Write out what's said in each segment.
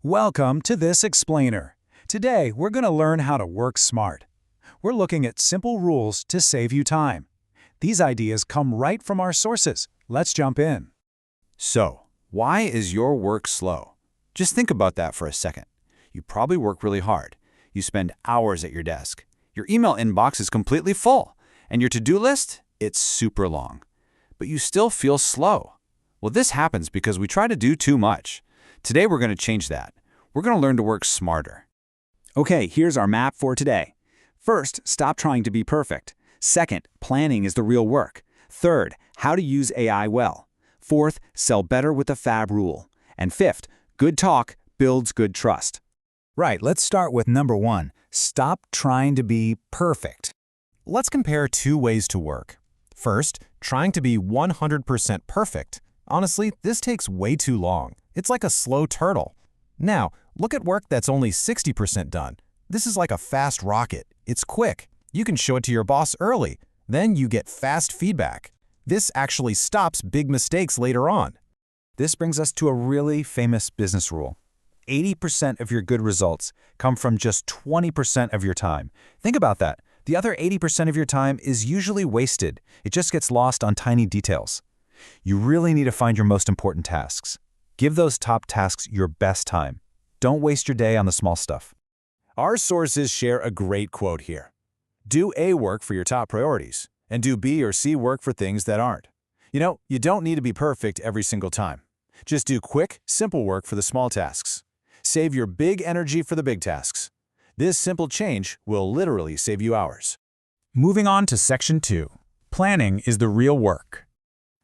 Welcome to this explainer. Today, we're going to learn how to work smart. We're looking at simple rules to save you time. These ideas come right from our sources. Let's jump in. So, why is your work slow? Just think about that for a second. You probably work really hard. You spend hours at your desk. Your email inbox is completely full, and your to-do list, it's super long. But you still feel slow. Well, this happens because we try to do too much. Today, we're going to change that. We're going to learn to work smarter. Okay, here's our map for today. First, stop trying to be perfect. Second, planning is the real work. Third, how to use AI well. Fourth, sell better with the FAB rule. And fifth, good talk builds good trust. Right, let's start with number 1. Stop trying to be perfect. Let's compare two ways to work. First, trying to be 100% perfect. Honestly, this takes way too long. It's like a slow turtle. Now, look at work that's only 60% done. This is like a fast rocket. It's quick. You can show it to your boss early. Then you get fast feedback. This actually stops big mistakes later on. This brings us to a really famous business rule. 80% of your good results come from just 20% of your time. Think about that. The other 80% of your time is usually wasted. It just gets lost on tiny details. You really need to find your most important tasks. Give those top tasks your best time. Don't waste your day on the small stuff. Our sources share a great quote here. Do A work for your top priorities, and do B or C work for things that aren't. You don't need to be perfect every single time. Just do quick, simple work for the small tasks. Save your big energy for the big tasks. This simple change will literally save you hours. Moving on to section 2. Planning is the real work.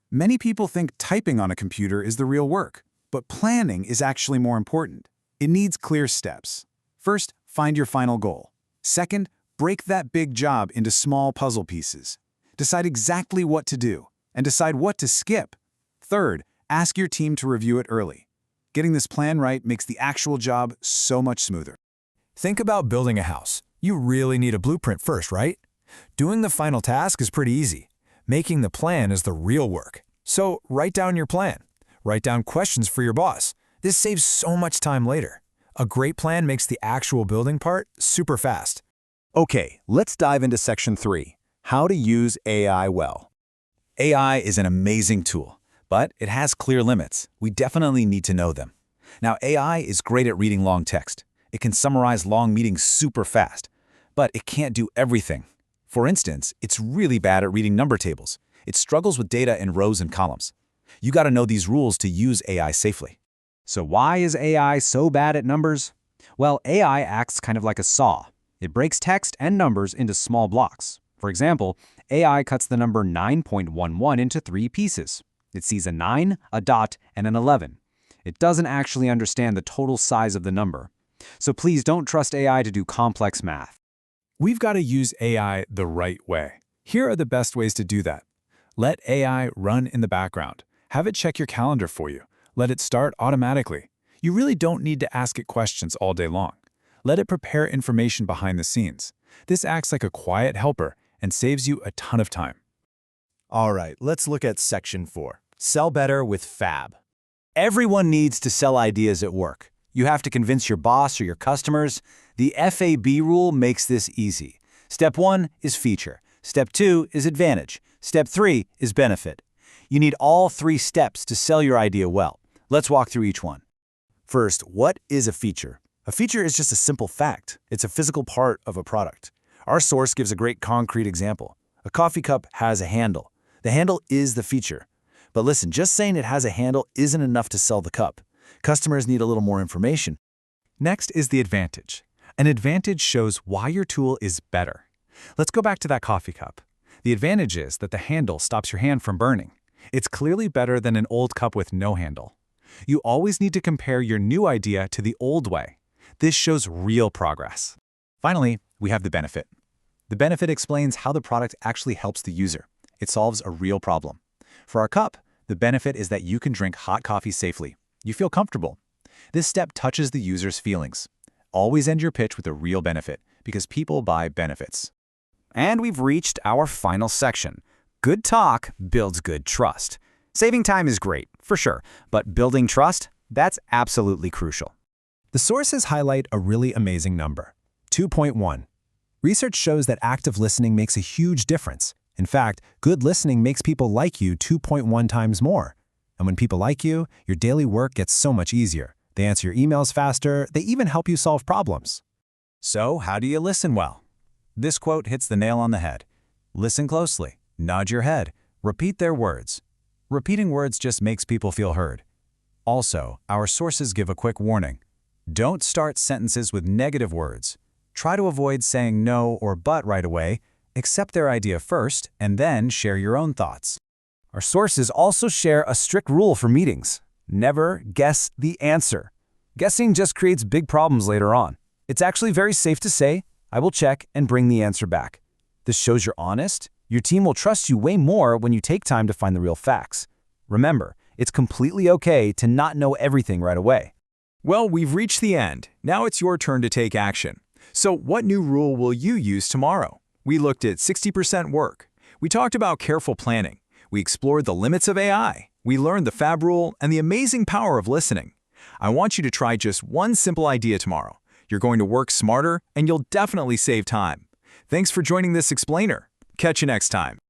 Many people think typing on a computer is the real work, but planning is actually more important. It needs clear steps. First, find your final goal. Second, break that big job into small puzzle pieces. Decide exactly what to do, and decide what to skip. Third, ask your team to review it early. Getting this plan right makes the actual job so much smoother. Think about building a house. You really need a blueprint first, right? Doing the final task is pretty easy. Making the plan is the real work. So write down your plan. Write down questions for your boss. This saves so much time later. A great plan makes the actual building part super fast. Okay, let's dive into section 3, how to use AI well. AI is an amazing tool, but it has clear limits. We definitely need to know them. Now, AI is great at reading long text. It can summarize long meetings super fast, but it can't do everything. For instance, it's really bad at reading number tables. It struggles with data in rows and columns. You got to know these rules to use AI safely. So why is AI so bad at numbers? Well, AI acts kind of like a saw. It breaks text and numbers into small blocks. For example, AI cuts the number 9.11 into 3 pieces. It sees a 9, a dot, and an 11. It doesn't actually understand the total size of the number. So please don't trust AI to do complex math. We've got to use AI the right way. Here are the best ways to do that. Let AI run in the background. Have it check your calendar for you. Let it start automatically. You really don't need to ask it questions all day long. Let it prepare information behind the scenes. This acts like a quiet helper and saves you a ton of time. All right, let's look at section 4. Sell better with FAB. Everyone needs to sell ideas at work. You have to convince your boss or your customers. The FAB rule makes this easy. Step 1 is feature. Step 2 is advantage. Step 3 is benefit. You need all 3 steps to sell your idea well. Let's walk through each one. First, what is a feature? A feature is just a simple fact. It's a physical part of a product. Our source gives a great concrete example. A coffee cup has a handle. The handle is the feature. But listen, just saying it has a handle isn't enough to sell the cup. Customers need a little more information. Next is the advantage. An advantage shows why your tool is better. Let's go back to that coffee cup. The advantage is that the handle stops your hand from burning. It's clearly better than an old cup with no handle. You always need to compare your new idea to the old way. This shows real progress. Finally, we have the benefit. The benefit explains how the product actually helps the user. It solves a real problem. For our cup, the benefit is that you can drink hot coffee safely. You feel comfortable. This step touches the user's feelings. Always end your pitch with a real benefit, because people buy benefits. And we've reached our final section. Good talk builds good trust. Saving time is great, for sure, but building trust, that's absolutely crucial. The sources highlight a really amazing number, 2.1. Research shows that active listening makes a huge difference. In fact, good listening makes people like you 2.1 times more. And when people like you, your daily work gets so much easier. They answer your emails faster, they even help you solve problems. So, how do you listen well? This quote hits the nail on the head. Listen closely, nod your head, repeat their words. Repeating words just makes people feel heard. Also, our sources give a quick warning. Don't start sentences with negative words. Try to avoid saying no or but right away. Accept their idea first, and then share your own thoughts. Our sources also share a strict rule for meetings. Never guess the answer. Guessing just creates big problems later on. It's actually very safe to say, I will check and bring the answer back. This shows you're honest. Your team will trust you way more when you take time to find the real facts. Remember, it's completely okay to not know everything right away. Well, we've reached the end. Now it's your turn to take action. So what new rule will you use tomorrow? We looked at 60% work. We talked about careful planning. We explored the limits of AI. We learned the FAB rule and the amazing power of listening. I want you to try just one simple idea tomorrow. You're going to work smarter, and you'll definitely save time. Thanks for joining this explainer. Catch you next time.